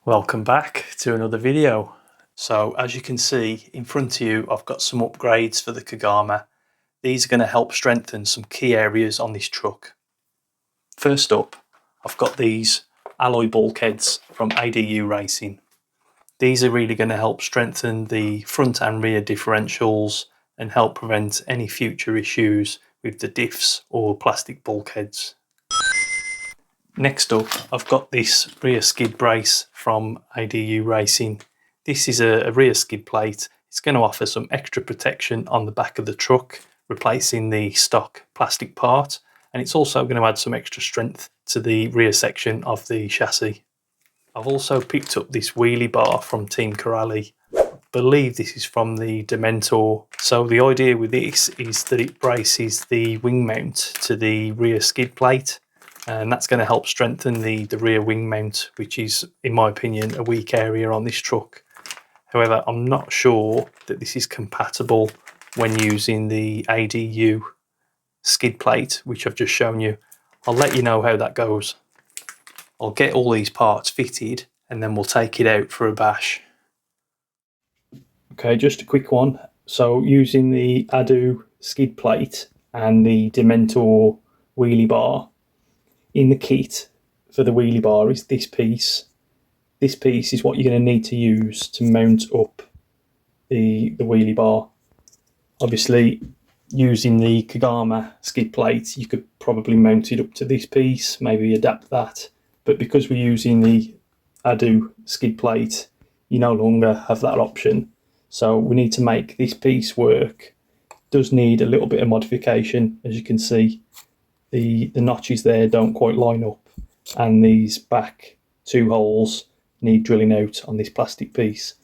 Welcome back to another video. So as you can see in front of you, I've got some upgrades for the Kagama. These are going to help strengthen some key areas on this truck. First up, I've got these alloy bulkheads from ADU Racing. These are really going to help strengthen the front and rear differentials and help prevent any future issues with the diffs or plastic bulkheads. Next up, I've got this rear skid brace from ADU Racing. This is a rear skid plate. It's going to offer some extra protection on the back of the truck, replacing the stock plastic part, and it's also going to add some extra strength to the rear section of the chassis. I've also picked up this wheelie bar from Team Corally. I believe this is from the Dementor. So the idea with this is that it braces the wing mount to the rear skid plate, and that's going to help strengthen the rear wing mount, which is, in my opinion, a weak area on this truck. However, I'm not sure that this is compatible when using the ADU skid plate, which I've just shown you. I'll let you know how that goes. I'll get all these parts fitted and then we'll take it out for a bash. Okay, just a quick one. So using the ADU skid plate and the Dementor wheelie bar, in the kit for the wheelie bar is this piece. This piece is what you're going to need to use to mount up the wheelie bar. Obviously, using the Kagama skid plate, you could probably mount it up to this piece, maybe adapt that. But because we're using the ADU skid plate, you no longer have that option. So we need to make this piece work. It does need a little bit of modification, as you can see. The notches there don't quite line up, and these back two holes need drilling out on this plastic piece.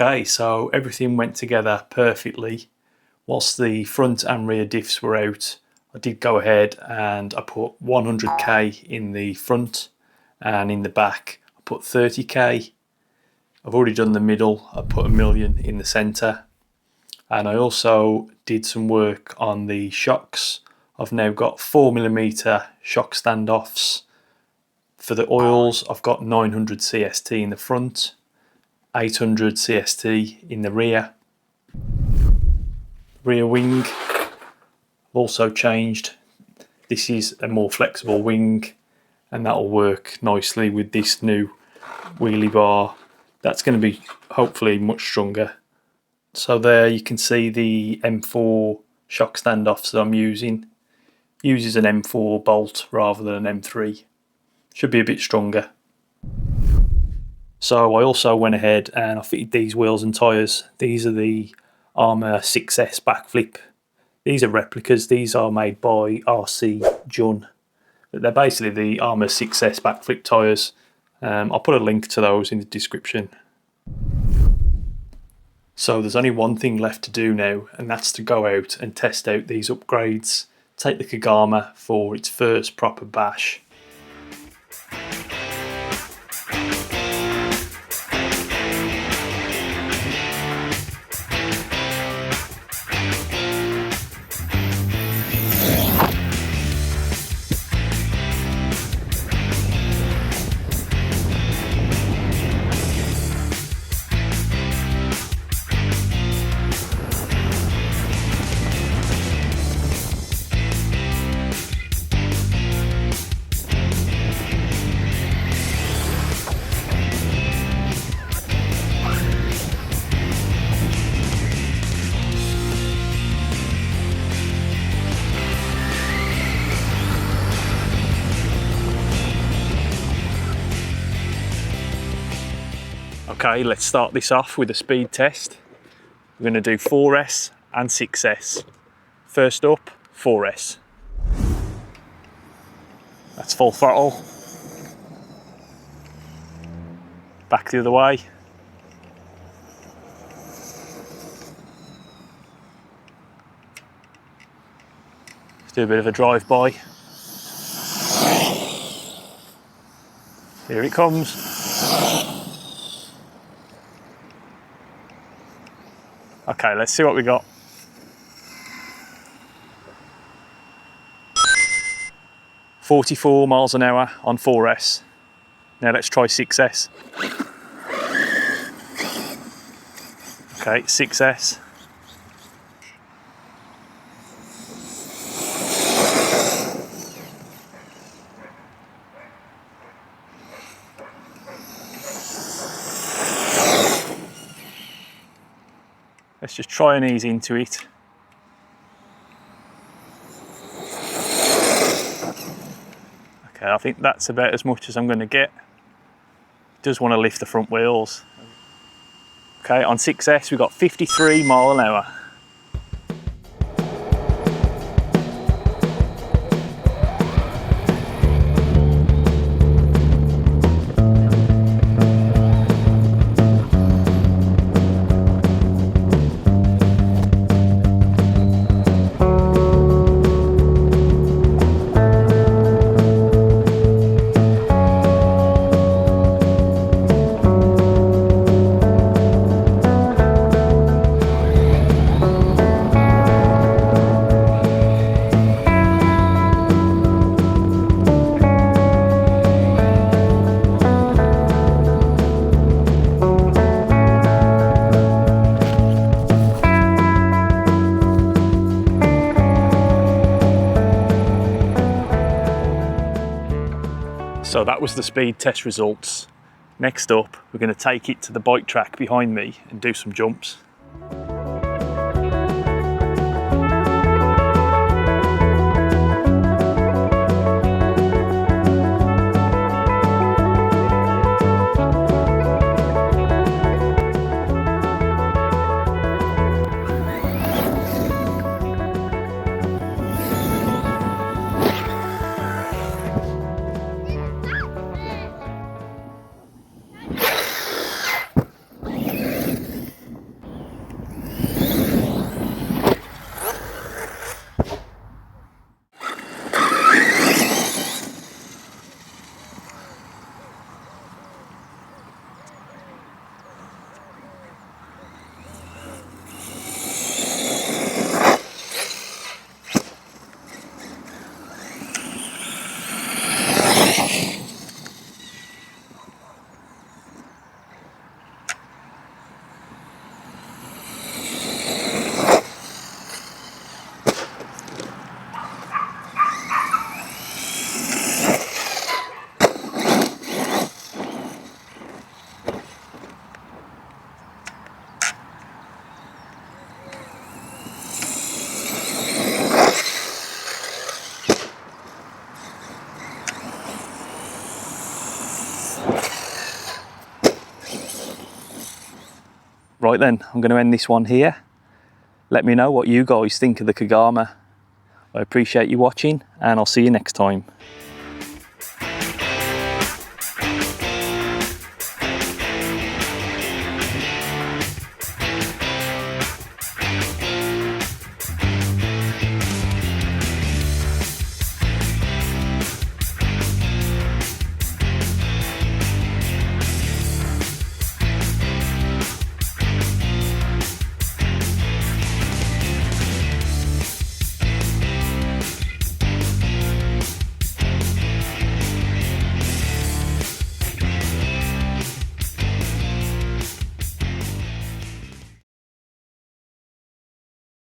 Okay, so everything went together perfectly. Whilst the front and rear diffs were out, I did go ahead and I put 100k in the front, and in the back I put 30k. I've already done the middle, I put 1 million in the centre, and I also did some work on the shocks. I've now got 4mm shock standoffs. For the oils, I've got 900 CST in the front, 800 CST in the rear. Rear wing I've also changed. This is a more flexible wing, and that'll work nicely with this new wheelie bar. That's going to be hopefully much stronger. So there you can see the M4 shock standoffs that I'm using. Uses an M4 bolt rather than an M3. Should be a bit stronger. So I also went ahead and I fitted these wheels and tyres. These are the Armour 6S BackFlip. These are replicas. These are made by RC Jun. But they're basically the Armour 6S BackFlip tyres. I'll put a link to those in the description. So there's only one thing left to do now, and that's to go out and test out these upgrades. Take the Kagama for its first proper bash. Okay, let's start this off with a speed test. We're going to do 4S and 6S. First up, 4S. That's full throttle. Back the other way. Let's do a bit of a drive-by. Here it comes. Okay, let's see what we got. .44 miles an hour on 4S. Now let's try 6S. Okay, 6S. Let's just try and ease into it. Okay, I think that's about as much as I'm going to get. It does want to lift the front wheels. Okay, on 6S we've got 53 mile an hour. So that was the speed test results. Next up, we're going to take it to the bike track behind me and do some jumps. Right then, I'm going to end this one here. Let me know what you guys think of the Kagama. I appreciate you watching, and I'll see you next time.